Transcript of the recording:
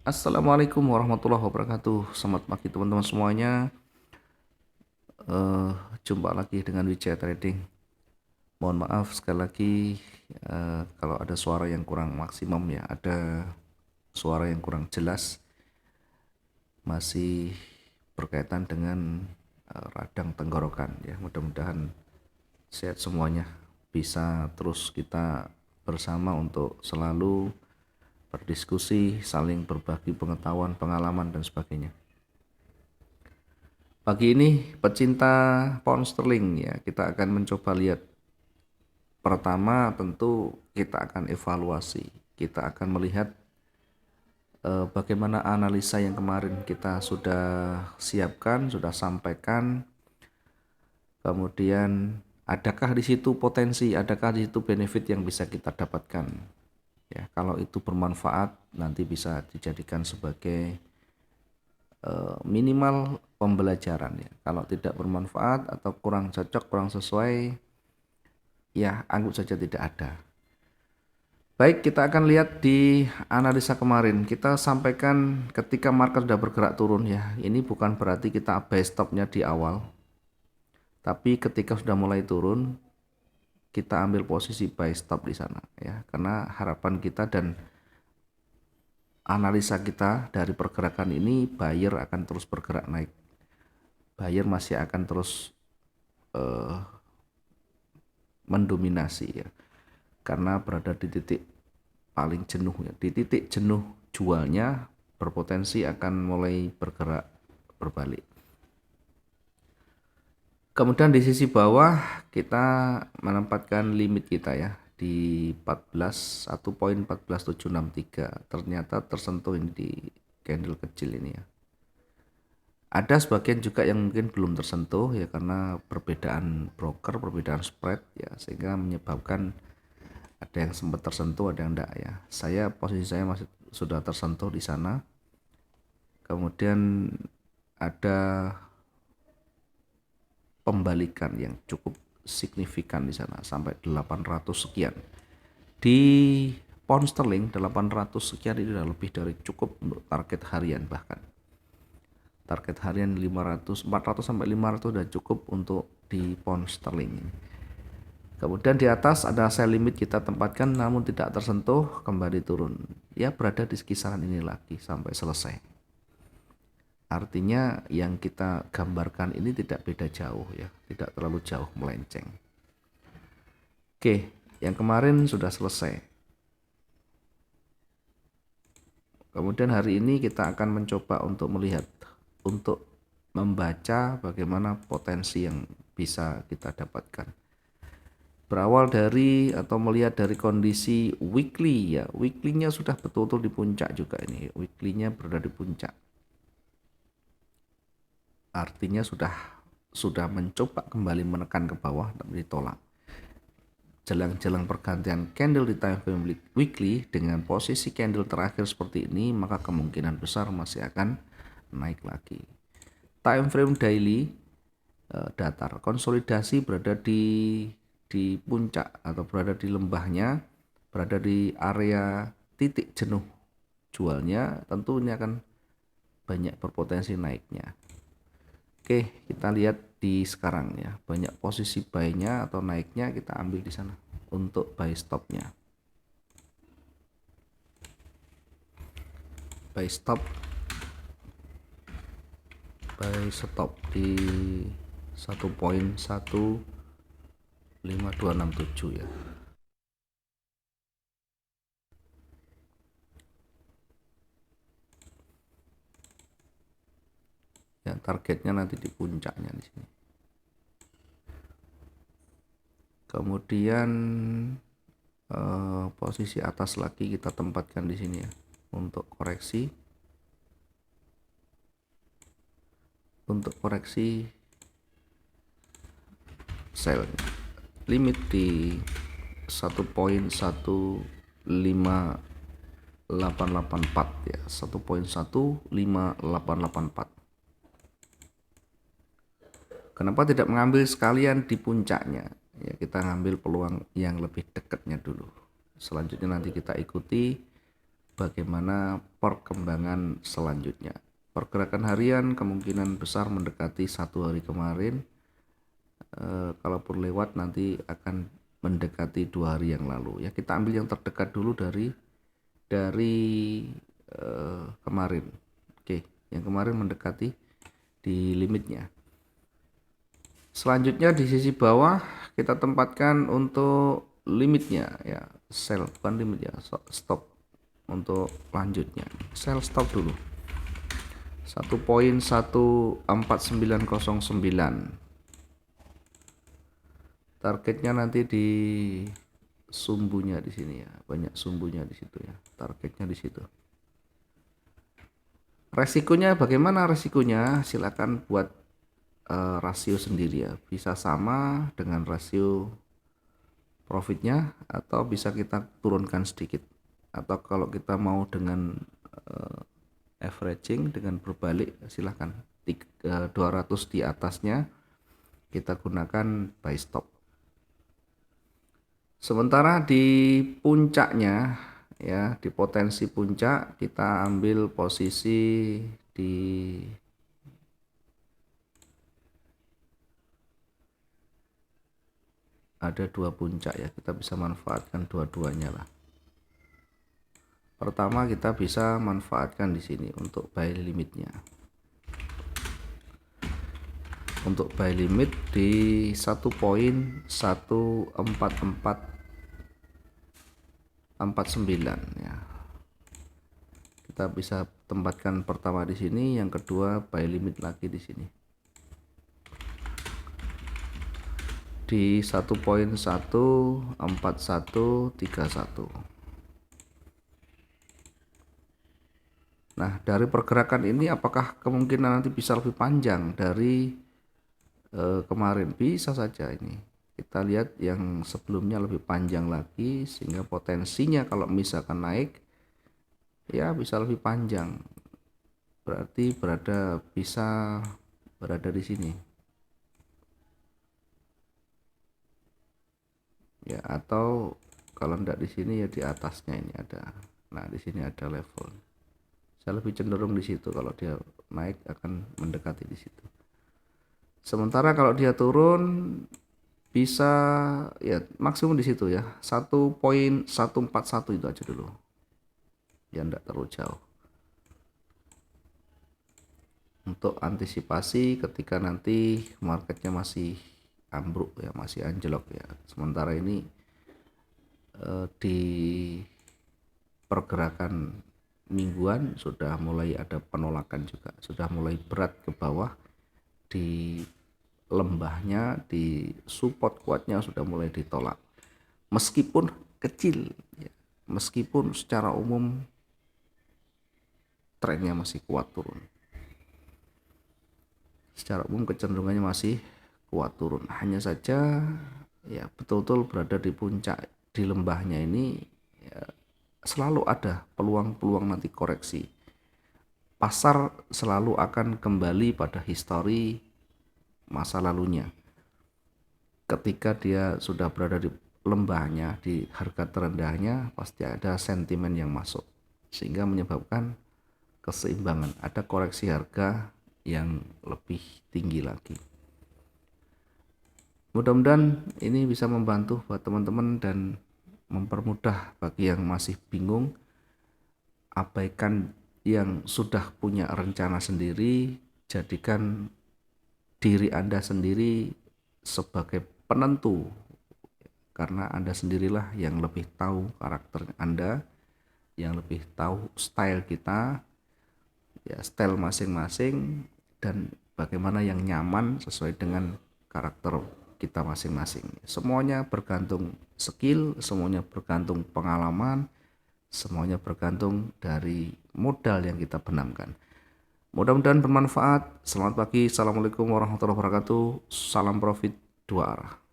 Assalamualaikum warahmatullahi wabarakatuh. Selamat pagi teman-teman semuanya. Eh, Jumpa lagi dengan Wijaya Trading. Mohon maaf sekali lagi kalau ada suara yang kurang maksimum ya, ada suara yang kurang jelas. Masih berkaitan dengan radang tenggorokan ya. Mudah-mudahan sehat semuanya. Bisa terus kita bersama untuk selalu berdiskusi, saling berbagi pengetahuan, pengalaman dan sebagainya. Pagi ini pecinta pound sterling ya, kita akan mencoba lihat. Pertama tentu kita akan evaluasi, kita akan melihat bagaimana analisa yang kemarin kita sudah siapkan, sudah sampaikan. Kemudian adakah di situ potensi, adakah di situ benefit yang bisa kita dapatkan. Ya, kalau itu bermanfaat nanti bisa dijadikan sebagai minimal pembelajaran ya. Kalau tidak bermanfaat atau kurang cocok, kurang sesuai, ya anggap saja tidak ada. Baik, kita akan lihat di analisa kemarin. Kita sampaikan ketika market sudah bergerak turun ya. Ini bukan berarti kita buy stopnya di awal. Tapi ketika sudah mulai turun, kita ambil posisi buy stop di sana ya. Karena harapan kita dan analisa kita dari pergerakan ini buyer akan terus bergerak naik. Buyer masih akan terus mendominasi ya. Karena berada di titik paling jenuh ya. Di titik jenuh jualnya berpotensi akan mulai bergerak berbalik. Kemudian di sisi bawah kita menempatkan limit kita ya di 14 1.14763. Ternyata tersentuh ini di candle kecil ini ya. Ada sebagian juga yang mungkin belum tersentuh ya karena perbedaan broker, perbedaan spread ya sehingga menyebabkan ada yang sempat tersentuh, ada yang enggak ya. Posisi saya masih sudah tersentuh di sana. Kemudian ada pembalikan yang cukup signifikan di sana sampai 800 sekian. Di pound sterling 800 sekian itu sudah lebih dari cukup untuk target harian bahkan. Target harian 500, 400 sampai 500 sudah cukup untuk di pound sterling. Kemudian di atas ada sell limit kita tempatkan namun tidak tersentuh, kembali turun. Ya berada di kisaran ini lagi sampai selesai. Artinya yang kita gambarkan ini tidak beda jauh ya, tidak terlalu jauh melenceng. Oke, yang kemarin sudah selesai. Kemudian hari ini kita akan mencoba untuk melihat, untuk membaca bagaimana potensi yang bisa kita dapatkan. Berawal dari atau melihat dari kondisi weekly ya, weekly-nya sudah betul-betul di puncak juga ini, weekly-nya berada di puncak. Artinya sudah mencoba kembali menekan ke bawah tapi ditolak. Jelang-jelang pergantian candle di time frame weekly dengan posisi candle terakhir seperti ini, maka kemungkinan besar masih akan naik lagi. Time frame daily datar, konsolidasi berada di puncak atau berada di lembahnya, berada di area titik jenuh jualnya, tentu ini akan banyak berpotensi naiknya. Oke, kita lihat di sekarang ya, banyak posisi buy-nya atau naiknya kita ambil di sana untuk buy stop-nya. Buy stop di 1.15267 ya. Ya, targetnya nanti di puncaknya di sini. Kemudian posisi atas lagi kita tempatkan di sini ya untuk koreksi. Untuk koreksi sell limit di 1.15884 ya, 1.15884. Kenapa tidak mengambil sekalian di puncaknya? Ya, kita ngambil peluang yang lebih dekatnya dulu. Selanjutnya nanti kita ikuti bagaimana perkembangan selanjutnya. Pergerakan harian kemungkinan besar mendekati 1 hari kemarin, kalaupun lewat nanti akan mendekati 2 hari yang lalu. Ya kita ambil yang terdekat dulu dari kemarin. Oke, yang kemarin mendekati di limitnya. Selanjutnya di sisi bawah kita tempatkan untuk limitnya ya, sell bukan limit ya, stop untuk lanjutnya. Sell stop dulu 1.14909. Targetnya nanti di sumbunya di sini ya, banyak sumbunya di situ ya, targetnya di situ. Resikonya bagaimana? Resikonya silakan buat rasio sendiri ya, bisa sama dengan rasio profitnya atau bisa kita turunkan sedikit, atau kalau kita mau dengan averaging dengan berbalik silahkan 200 di atasnya kita gunakan buy stop. Sementara di puncaknya ya, di potensi puncak kita ambil posisi di ada 2 puncak ya, kita bisa manfaatkan dua-duanya lah. Pertama kita bisa manfaatkan di sini untuk buy limitnya. Untuk buy limit di 1.14449 ya. Kita bisa tempatkan pertama di sini, yang kedua buy limit lagi di sini. Di 1.14131. Nah, dari pergerakan ini apakah kemungkinan nanti bisa lebih panjang dari kemarin? Bisa saja ini. Kita lihat yang sebelumnya lebih panjang lagi, sehingga potensinya kalau misalkan naik ya bisa lebih panjang. Berarti bisa berada di sini. Ya, atau kalau enggak di sini ya di atasnya ini ada. Nah, di sini ada level. Saya lebih cenderung di situ, kalau dia naik akan mendekati di situ. Sementara kalau dia turun bisa ya maksimum di situ ya, 1.141 itu aja dulu. Ya enggak terlalu jauh. Untuk antisipasi ketika nanti marketnya masih ambruk ya, masih anjlok ya. Sementara ini di pergerakan mingguan sudah mulai ada penolakan juga, sudah mulai berat ke bawah, di lembahnya, di support kuatnya sudah mulai ditolak, meskipun kecil ya, meskipun secara umum trennya masih kuat turun, secara umum kecenderungannya masih kuat turun. Hanya saja ya betul-betul berada di puncak, di lembahnya ini ya, selalu ada peluang-peluang nanti koreksi. Pasar selalu akan kembali pada histori masa lalunya. Ketika dia sudah berada di lembahnya, di harga terendahnya, pasti ada sentimen yang masuk, sehingga menyebabkan keseimbangan, ada koreksi harga yang lebih tinggi lagi. Mudah-mudahan ini bisa membantu buat teman-teman dan mempermudah bagi yang masih bingung. Abaikan yang sudah punya rencana sendiri, jadikan diri Anda sendiri sebagai penentu, karena Anda sendirilah yang lebih tahu karakter Anda, yang lebih tahu style kita ya, style masing-masing, dan bagaimana yang nyaman sesuai dengan karakter kita masing-masing. Semuanya bergantung skill, semuanya bergantung pengalaman, semuanya bergantung dari modal yang kita benamkan. Mudah-mudahan bermanfaat. Selamat pagi. Assalamualaikum warahmatullahi wabarakatuh. Salam profit 2 arah.